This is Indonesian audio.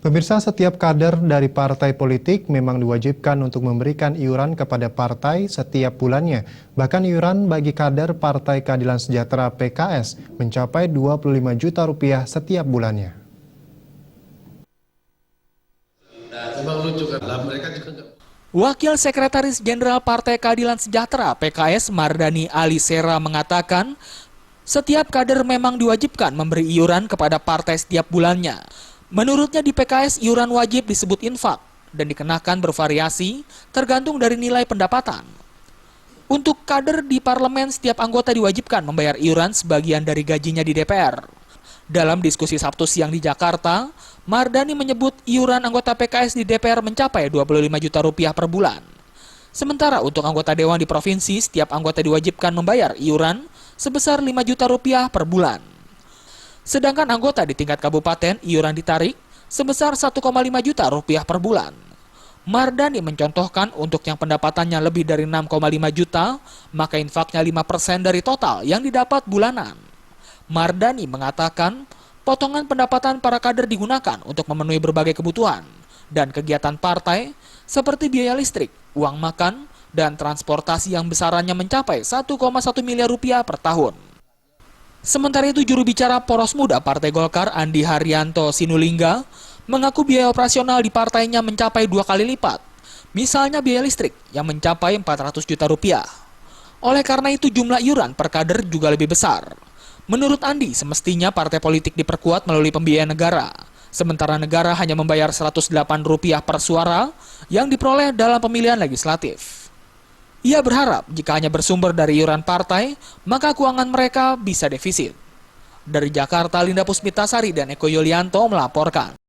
Pemirsa, setiap kader dari partai politik memang diwajibkan untuk memberikan iuran kepada partai setiap bulannya. Bahkan iuran bagi kader Partai Keadilan Sejahtera (PKS) mencapai 25 juta rupiah setiap bulannya. Wakil Sekretaris Jenderal Partai Keadilan Sejahtera (PKS) Mardani Alisera mengatakan, setiap kader memang diwajibkan memberi iuran kepada partai setiap bulannya. Menurutnya di PKS iuran wajib disebut infak dan dikenakan bervariasi tergantung dari nilai pendapatan. Untuk kader di parlemen, setiap anggota diwajibkan membayar iuran sebagian dari gajinya di DPR. Dalam diskusi Sabtu siang di Jakarta, Mardani menyebut iuran anggota PKS di DPR mencapai 25 juta rupiah per bulan. Sementara untuk anggota dewan di provinsi, setiap anggota diwajibkan membayar iuran sebesar 5 juta rupiah per bulan. Sedangkan anggota di tingkat kabupaten, iuran ditarik sebesar 1,5 juta rupiah per bulan. Mardani mencontohkan untuk yang pendapatannya lebih dari 6,5 juta, maka infaknya 5% dari total yang didapat bulanan. Mardani mengatakan, potongan pendapatan para kader digunakan untuk memenuhi berbagai kebutuhan dan kegiatan partai seperti biaya listrik, uang makan, dan transportasi yang besarannya mencapai 1,1 miliar rupiah per tahun. Sementara itu, juru bicara Poros Muda Partai Golkar Andi Haryanto Sinulinga mengaku biaya operasional di partainya mencapai 2 kali lipat. Misalnya biaya listrik yang mencapai 400 juta rupiah. Oleh karena itu jumlah iuran per kader juga lebih besar. Menurut Andi, semestinya partai politik diperkuat melalui pembiayaan negara. Sementara negara hanya membayar Rp108 per suara yang diperoleh dalam pemilihan legislatif. Ia berharap jika hanya bersumber dari iuran partai, maka keuangan mereka bisa defisit. Dari Jakarta, Linda Puspitasari dan Eko Yulianto melaporkan.